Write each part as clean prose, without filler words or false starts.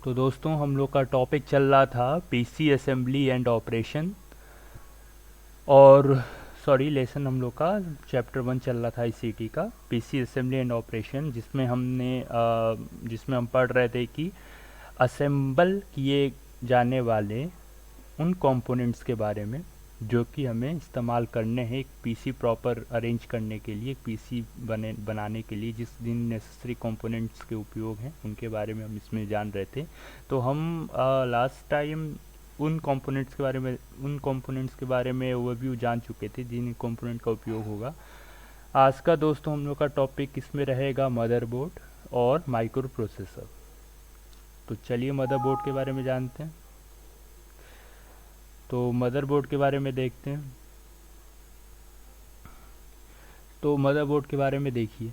तो दोस्तों हम लोग का टॉपिक चल रहा था पीसी असेंबली एंड ऑपरेशन और लेसन हम लोग का चैप्टर 1 चल रहा था आईसीटी का पीसी असेंबली एंड ऑपरेशन जिसमें हम पढ़ रहे थे कि असेंबल किए जाने वाले उन कंपोनेंट्स के बारे में जो कि हमें इस्तेमाल करने हैं एक पीसी प्रॉपर अरेंज करने के लिए, एक पीसी बनाने के लिए जिस दिन नेसेसरी कंपोनेंट्स के उपयोग हैं उनके बारे में हम इसमें जान रहे थे। तो हम लास्ट टाइम उन कंपोनेंट्स के बारे में ओवरव्यू जान चुके थे जिन कंपोनेंट का उपयोग होगा। आज का दोस्तों हम लोग का टॉपिक इसमें रहेगा मदरबोर्ड और माइक्रो प्रोसेसर। तो चलिए मदरबोर्ड के बारे में जानते हैं। तो मदरबोर्ड के बारे में देखते हैं। तो मदरबोर्ड के बारे में देखिए,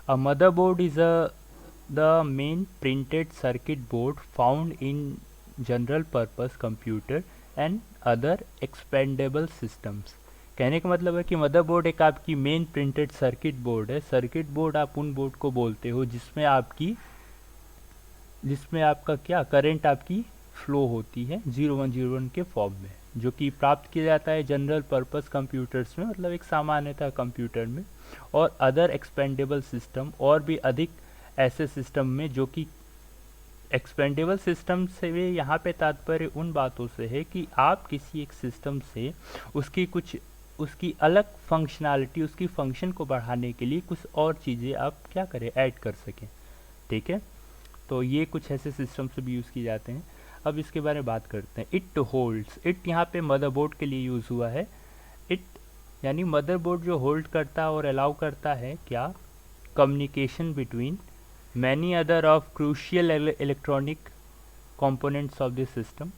a motherboard is the main printed circuit board found in general purpose computer and other expendable systems. कहने का मतलब है कि मदरबोर्ड एक आपकी मेन प्रिंटेड सर्किट बोर्ड है। सर्किट बोर्ड आप उन बोर्ड को बोलते हो जिसमें आपका क्या करंट आपकी फ्लो होती है 0101 के फॉर्म में, जो कि प्राप्त किया जाता है जनरल पर्पस कंप्यूटर्स में, मतलब एक सामान्यतः कंप्यूटर में, और अदर एक्सपेंडेबल सिस्टम और भी अधिक ऐसे सिस्टम में जो कि एक्सपेंडेबल सिस्टम से यहाँ पे तात्पर्य उन बातों से है कि आप किसी एक सिस्टम से उसकी अलग फंक्शनैलिटी, उसकी फंक्शन को बढ़ाने के लिए कुछ और चीज़ें आप क्या करें, ऐड कर सकें। ठीक है, तो ये कुछ ऐसे सिस्टम से भी यूज़ किए जाते हैं। अब इसके बारे में बात करते हैं। इट होल्ड्स, इट यहाँ पे मदरबोर्ड के लिए यूज़ हुआ है। इट यानी मदरबोर्ड जो होल्ड करता है और अलाउ करता है क्या, communication between many other of crucial electronic components of the system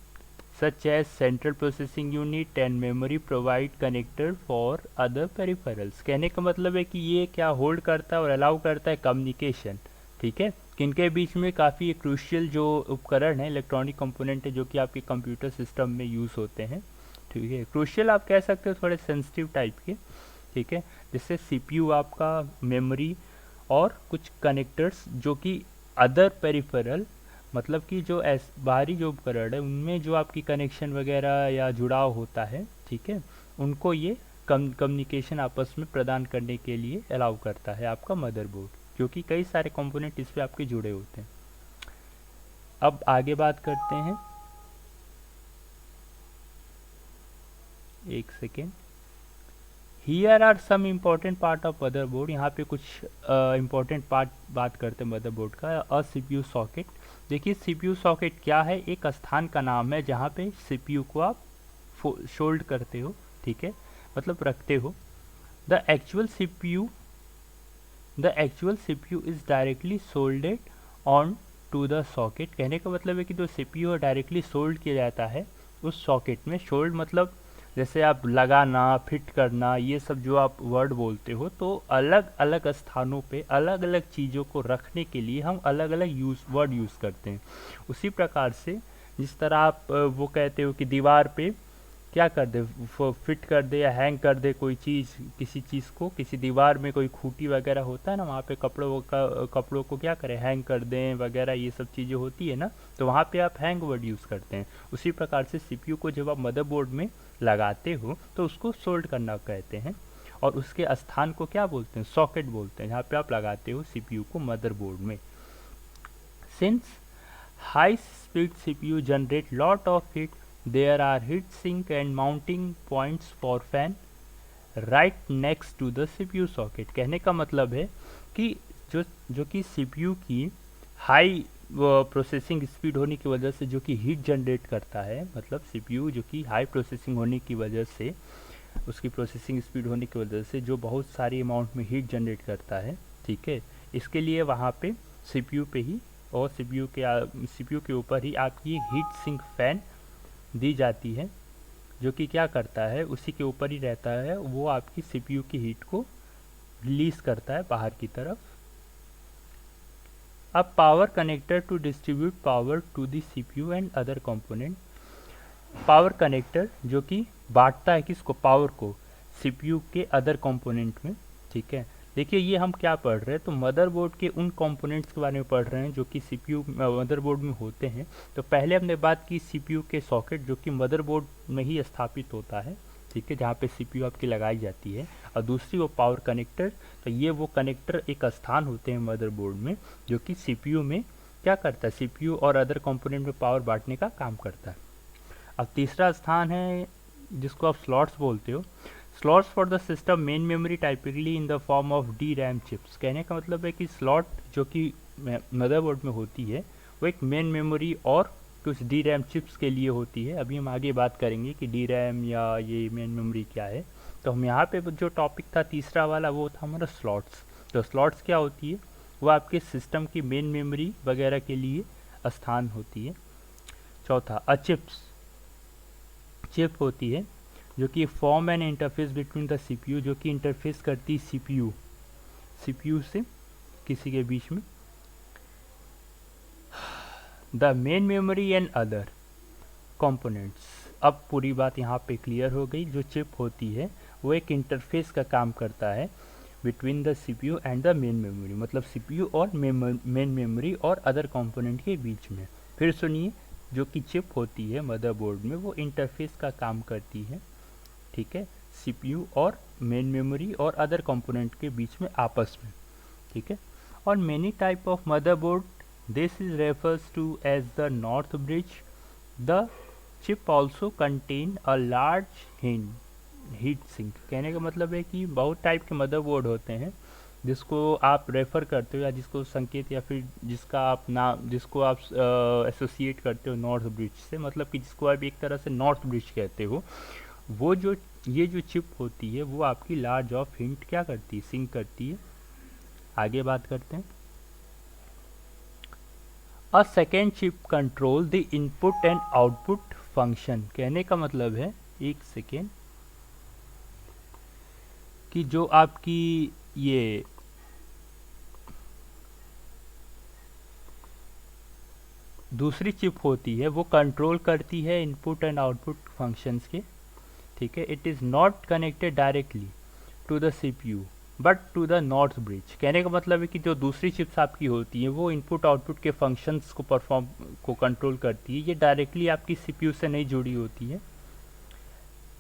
such as central processing unit and memory provide connector for other peripherals। कहने का मतलब है कि ये क्या होल्ड करता है और अलाउ करता है, कम्युनिकेशन। ठीक है, किनके बीच में, काफ़ी क्रूशियल जो उपकरण है, इलेक्ट्रॉनिक कंपोनेंट है जो कि आपके कंप्यूटर सिस्टम में यूज़ होते हैं। ठीक है, क्रूशियल आप कह सकते हो, थोड़े सेंसिटिव टाइप के। ठीक है, जैसे सीपीयू आपका, मेमोरी और कुछ कनेक्टर्स जो कि अदर पेरिफेरल, मतलब कि जो बाहरी जो उपकरण है उनमें जो आपकी कनेक्शन वगैरह या जुड़ाव होता है, ठीक है, उनको ये कम्युनिकेशन आपस में प्रदान करने के लिए अलाउ करता है आपका मदरबोर्ड, क्योंकि कई सारे कंपोनेंट इस पे आपके जुड़े होते हैं। अब आगे बात करते हैं, एक second. Here are some important part of motherboard. यहाँ पे कुछ इम्पॉर्टेंट पार्ट बात करते हैं मदरबोर्ड का। अ सीपीयू सॉकेट। देखिए सीपीयू सॉकेट क्या है, एक स्थान का नाम है जहाँ पे सीपीयू को आप शोल्ड करते हो, ठीक है, मतलब रखते हो। The actual CPU is directly soldered on to the socket. कहने का मतलब है कि जो सीपीयू है डायरेक्टली सोल्ड किया जाता है उस सॉकेट में। शोल्ड मतलब जैसे आप लगाना, फिट करना, ये सब जो आप वर्ड बोलते हो, तो अलग अलग स्थानों पे अलग अलग चीज़ों को रखने के लिए हम अलग अलग वर्ड यूज़ करते हैं। उसी प्रकार से जिस तरह आप वो कहते हो कि दीवार पे क्या कर दे, फिट कर दे या हैंग कर दे कोई चीज़, किसी चीज़ को, किसी दीवार में कोई खूंटी वगैरह होता है ना, वहाँ पे कपड़ों को क्या करें, हैंग कर दें वगैरह, ये सब चीज़ें होती है ना, तो वहाँ पे आप हैंग वर्ड यूज़ करते हैं। उसी प्रकार से सीपीयू को जब आप मदरबोर्ड में लगाते हो तो उसको सोल्ड करना कहते हैं, और उसके स्थान को क्या बोलते हैं, सॉकेट बोलते हैं, जहाँ पे आप लगाते हो सीपीयू को मदरबोर्ड में। Since high speed CPU generate lot of heat, there are heat sink and mounting points for fan right next to the CPU socket। कहने का मतलब है कि जो कि CPU की हाई प्रोसेसिंग स्पीड होने की वजह से जो कि हीट जनरेट करता है, मतलब CPU जो कि हाई प्रोसेसिंग होने की वजह से, उसकी प्रोसेसिंग स्पीड होने की वजह से जो बहुत सारी अमाउंट में हीट जनरेट करता है, ठीक है, इसके लिए वहाँ पे CPU पे ही और CPU के ऊपर ही आपकी हीट सिंक फैन दी जाती है, जो कि क्या करता है, उसी के ऊपर ही रहता है, वो आपकी सीपीयू की हीट को रिलीज करता है बाहर की तरफ। अब power connector to distribute power to the CPU and other component. Power connector जो कि बांटता है किसको, पावर को, सीपीयू के अदर कंपोनेंट में, ठीक है, देखिए ये हम क्या पढ़ रहे हैं, तो मदरबोर्ड के उन कंपोनेंट्स के बारे में पढ़ रहे हैं जो कि सीपीयू मदरबोर्ड में होते हैं। तो पहले हमने बात की सीपीयू के सॉकेट जो कि मदरबोर्ड में ही स्थापित होता है, ठीक है, जहाँ पे सीपीयू आपकी लगाई जाती है। और दूसरी वो पावर कनेक्टर, तो ये वो कनेक्टर एक स्थान होते हैं मदरबोर्ड में जो कि सीपीयू में क्या करता है, सीपीयू और अदर कंपोनेंट में पावर बांटने का काम करता है। अब तीसरा स्थान है जिसको आप स्लॉट्स बोलते हो। Slots for the system main memory typically in the form of D RAM chips. कहने का मतलब है कि स्लॉट जो कि मदरबोर्ड में होती है वो एक मेन मेमोरी और कुछ डी रैम चिप्स के लिए होती है। अभी हम आगे बात करेंगे कि डी रैम या ये मेन मेमोरी क्या है। तो हम यहाँ पे जो टॉपिक था तीसरा वाला वो था हमारा स्लॉट्स। तो स्लॉट्स क्या होती है, वो आपके सिस्टम की मेन मेमोरी वगैरह के लिए स्थान होती है। चौथा चिप्स, चिप होती है जो कि form and interface between the CPU, जो कि इंटरफेस करती सीपीयू से किसी के बीच में। The main memory and other components. अब पूरी बात यहाँ पे क्लियर हो गई। जो चिप होती है वो एक इंटरफेस का काम करता है between the CPU and the main memory, मतलब सीपीयू और मेन मेमोरी और अदर कंपोनेंट के बीच में। फिर सुनिए, जो कि चिप होती है मदरबोर्ड में वो इंटरफेस का काम करती है, ठीक है, सीपीयू और मेन मेमोरी और अदर कंपोनेंट के बीच में आपस में, ठीक है। और many type of motherboard this is refers to as the north bridge. The chip also contain a large heat sink. कहने का मतलब है कि बहुत टाइप के मदरबोर्ड होते हैं जिसको आप रेफ़र करते हो या जिसको संकेत या फिर जिसका आप नाम जिसको आप एसोसिएट करते हो नॉर्थ ब्रिज से, मतलब कि जिसको आप एक तरह से नॉर्थ ब्रिज कहते हो। वो जो ये जो चिप होती है वो आपकी लार्ज ऑफ हिंट क्या करती है, सिंक करती है। आगे बात करते हैं। A second chip control the input and output function. कहने का मतलब है, एक सेकेंड, कि जो आपकी ये दूसरी चिप होती है वो कंट्रोल करती है इनपुट एंड आउटपुट फंक्शंस के, ठीक है। It is not connected directly to the CPU but to the north bridge. कहने का मतलब है कि जो दूसरी चिप्स आपकी होती है वो इनपुट आउटपुट के फंक्शंस को कंट्रोल करती है। ये डायरेक्टली आपकी सीपीयू से नहीं जुड़ी होती है,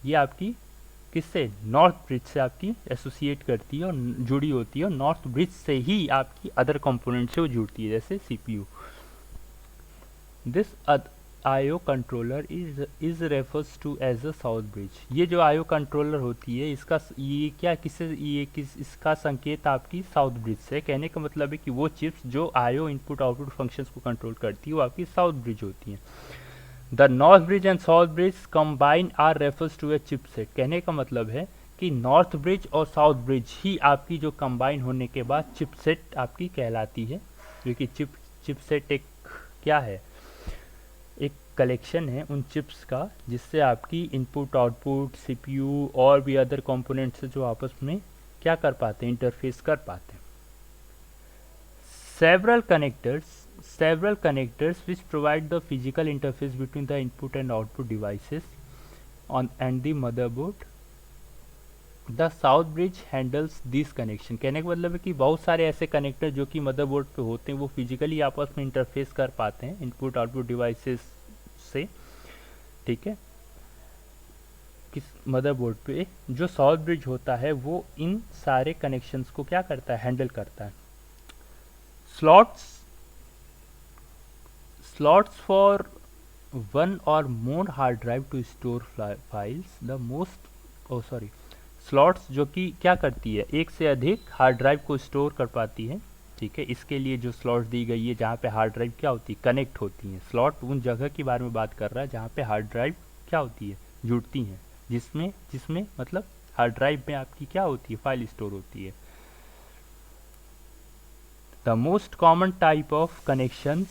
ये आपकी किससे, नॉर्थ ब्रिज से आपकी एसोसिएट करती है और जुड़ी होती है, और नॉर्थ ब्रिज से ही आपकी अदर कंपोनेंट से वो जुड़ती है, जैसे CPU. This IO controller is refers to as a south bridge. ये जो आईओ कंट्रोलर होती है इसका ये क्या इसका संकेत आपकी साउथ ब्रिज से। कहने का मतलब है कि वो चिप्स जो आईओ इनपुट आउटपुट फंक्शंस को कंट्रोल करती है वो आपकी साउथ ब्रिज होती है। The north bridge and south bridge combine are refers to a chipset. कहने का मतलब है कि नॉर्थ ब्रिज और साउथ ब्रिज ही आपकी जो कंबाइन होने के बाद चिपसेट आपकी कहलाती है, क्योंकि चिपसेट एक क्या है, एक कलेक्शन है उन चिप्स का जिससे आपकी इनपुट आउटपुट सीपीयू और भी अदर कंपोनेंट्स जो आपस में क्या कर पाते हैं, इंटरफेस कर पाते हैं। Several connectors which provide the physical interface between the input and output devices and the motherboard. The south bridge handles these connection। कहने का मतलब है कि बहुत सारे ऐसे कनेक्टर जो कि मदरबोर्ड पे होते हैं वो फिजिकली आपस में इंटरफेस कर पाते हैं इनपुट आउटपुट डिवाइसेस से, ठीक है। किस मदरबोर्ड पे जो साउथ ब्रिज होता है वो इन सारे कनेक्शंस को क्या करता है, हैंडल करता है। Slots for one or more hard drive to store files the most slots जो कि क्या करती है, एक से अधिक हार्ड ड्राइव को स्टोर कर पाती है, ठीक है। इसके लिए जो स्लॉट्स दी गई है जहाँ पे हार्ड ड्राइव क्या होती है, कनेक्ट होती हैं। स्लॉट उन जगह के बारे में बात कर रहा है जहाँ पे हार्ड ड्राइव क्या होती है, जुड़ती हैं, जिसमें मतलब हार्ड ड्राइव में आपकी क्या होती है, फाइल स्टोर होती है। The most common type of connections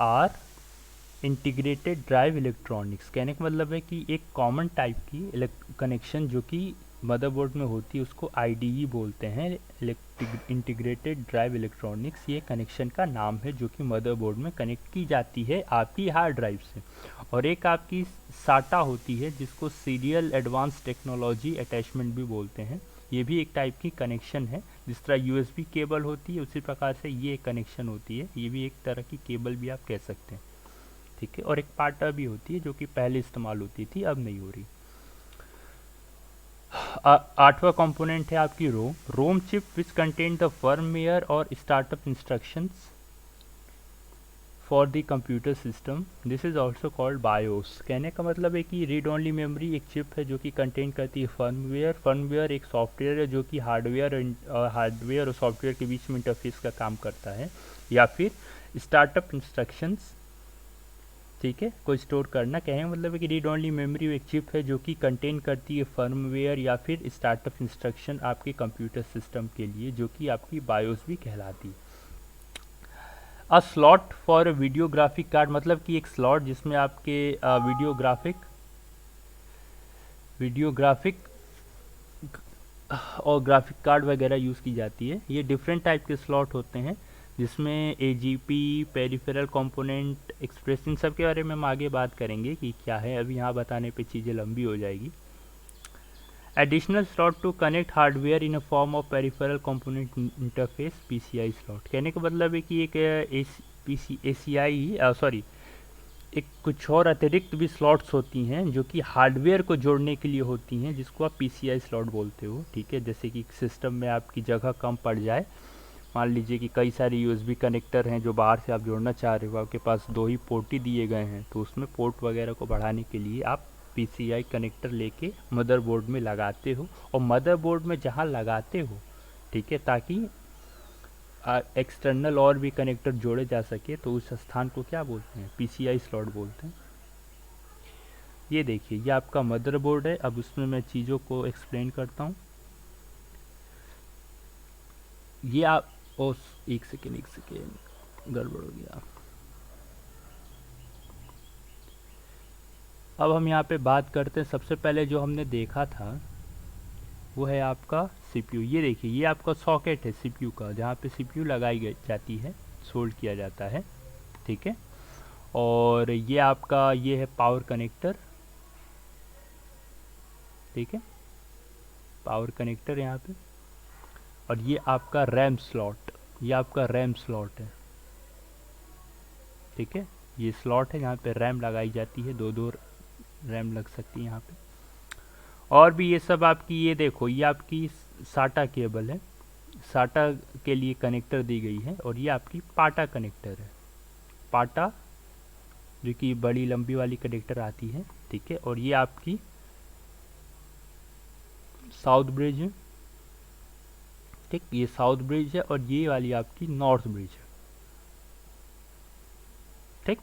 are integrated drive electronics. कहने का मतलब है कि एक कॉमन टाइप की कनेक्शन जो कि मदरबोर्ड में होती है उसको आईडीई बोलते हैं, इंटीग्रेटेड ड्राइव इलेक्ट्रॉनिक्स। ये कनेक्शन का नाम है जो कि मदरबोर्ड में कनेक्ट की जाती है आपकी हार्ड ड्राइव से। और एक आपकी साटा होती है जिसको सीरियल एडवांस टेक्नोलॉजी अटैचमेंट भी बोलते हैं। ये भी एक टाइप की कनेक्शन है। जिस तरह यूएसबी केबल होती है उसी प्रकार से ये कनेक्शन होती है, ये भी एक तरह की केबल भी आप कह सकते हैं, ठीक है। और एक पाटा भी होती है जो कि पहले इस्तेमाल होती थी, अब नहीं हो रही। आठवां कंपोनेंट है आपकी ROM. ROM chip which contain the firmware और startup instructions for the computer system, this is also called BIOS. कहने का मतलब है कि रीड ओनली मेमोरी एक चिप है जो कि कंटेन करती है फर्मवेयर। फर्मवेयर एक सॉफ्टवेयर है जो कि हार्डवेयर और सॉफ्टवेयर के बीच में इंटरफेस का काम करता है। या फिर स्टार्टअप इंस्ट्रक्शंस, ठीक है, को स्टोर करना। कहने का मतलब है कि रीड ओनली मेमोरी एक चिप है जो कि कंटेन करती है फर्मवेयर या फिर स्टार्टअप इंस्ट्रक्शन आपके कंप्यूटर सिस्टम के लिए, जो कि आपकी बायोस भी कहलाती है। अ slot for video graphic card, मतलब कि एक स्लॉट जिसमें आपके वीडियो ग्राफिक और ग्राफिक कार्ड वगैरह यूज़ की जाती है। ये डिफरेंट टाइप के स्लॉट होते हैं जिसमें एजीपी, पेरिफेरल कंपोनेंट, एक्सप्रेस, इन सब के बारे में हम आगे बात करेंगे कि क्या है। अभी यहाँ बताने पे चीज़ें लंबी हो जाएगी। Additional slot to connect hardware in a form of peripheral component interface, PCI slot. कहने का मतलब है कि एक एक कुछ और अतिरिक्त भी स्लॉट्स होती हैं जो कि हार्डवेयर को जोड़ने के लिए होती हैं, जिसको आप पीसीआई स्लॉट बोलते हो, ठीक है। जैसे कि सिस्टम में आपकी जगह कम पड़ जाए, मान लीजिए कि कई सारे यूएसबी कनेक्टर हैं जो बाहर से आप जोड़ना चाह रहे हो, आपके पास 2 ही पोर्ट ही दिए गए हैं, तो उसमें पोर्ट वगैरह को बढ़ाने के लिए आप पीसीआई कनेक्टर लेके मदरबोर्ड में लगाते हो। और मदरबोर्ड में जहाँ लगाते हो, ठीक है, ताकि एक्सटर्नल और भी कनेक्टर जोड़े जा सके, तो उस स्थान को क्या बोलते हैं, पीसीआई स्लॉट बोलते हैं। ये देखिए, ये आपका मदरबोर्ड है। अब उसमें मैं चीज़ों को एक्सप्लेन करता हूँ। ये आप एक सेकेंड गड़बड़ हो गया। अब हम यहाँ पे बात करते हैं, सबसे पहले जो हमने देखा था वो है आपका सीपीयू। ये देखिए, ये आपका सॉकेट है सीपीयू का, जहाँ पे सीपीयू लगाई जाती है, सोल्ड किया जाता है, ठीक है। और ये आपका ये है पावर कनेक्टर, ठीक है, पावर कनेक्टर यहाँ पे। और ये आपका रैम स्लॉट, ये आपका रैम स्लॉट है, ठीक है। ये स्लॉट है जहाँ पे रैम लगाई जाती है, 2 रैम लग सकती है यहाँ पे। और भी ये सब आपकी, ये देखो, ये आपकी साटा केबल है, साटा के लिए कनेक्टर दी गई है। और ये आपकी पाटा कनेक्टर है, पाटा जो कि बड़ी लंबी वाली कनेक्टर आती है, ठीक है। और ये आपकी साउथ ब्रिज है, ठीक, ये साउथ ब्रिज है। और ये वाली आपकी नॉर्थ ब्रिज है, ठीक।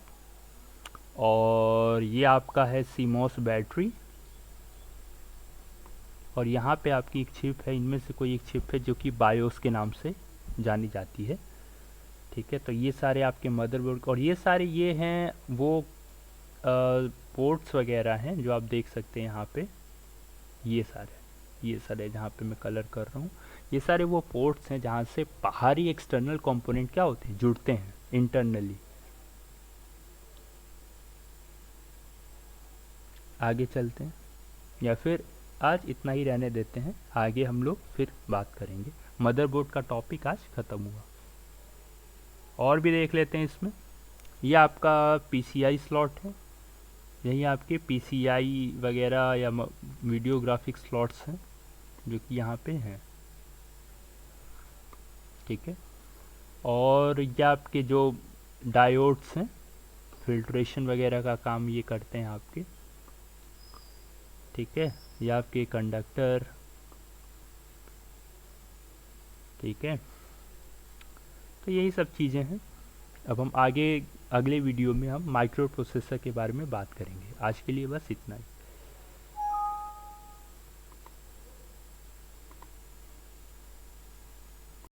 और ये आपका है सीमोस बैटरी। और यहाँ पे आपकी एक चिप है, इनमें से कोई एक चिप है जो कि बायोस के नाम से जानी जाती है, ठीक है। तो ये सारे आपके मदरबोर्ड, और ये सारे ये हैं वो पोर्ट्स वगैरह हैं जो आप देख सकते हैं यहाँ पे। ये सारे जहाँ पे मैं कलर कर रहा हूँ, ये सारे वो पोर्ट्स हैं जहाँ से बाहरी एक्सटर्नल कंपोनेंट क्या होते हैं, जुड़ते हैं इंटरनली। आगे चलते हैं, या फिर आज इतना ही रहने देते हैं, आगे हम लोग फिर बात करेंगे। मदरबोर्ड का टॉपिक आज ख़त्म हुआ। और भी देख लेते हैं इसमें। ये आपका पीसीआई स्लॉट है, यही आपके पीसीआई वगैरह या वीडियो ग्राफिक्स स्लॉट्स हैं जो कि यहाँ पे हैं, ठीक है। और ये आपके जो डायोड्स हैं, फिल्ट्रेशन वगैरह का काम ये करते हैं आपके, ठीक है। ये आपके कंडक्टर, ठीक है। तो यही सब चीज़ें हैं। अब हम आगे अगले वीडियो में हम माइक्रो प्रोसेसर के बारे में बात करेंगे। आज के लिए बस इतना ही।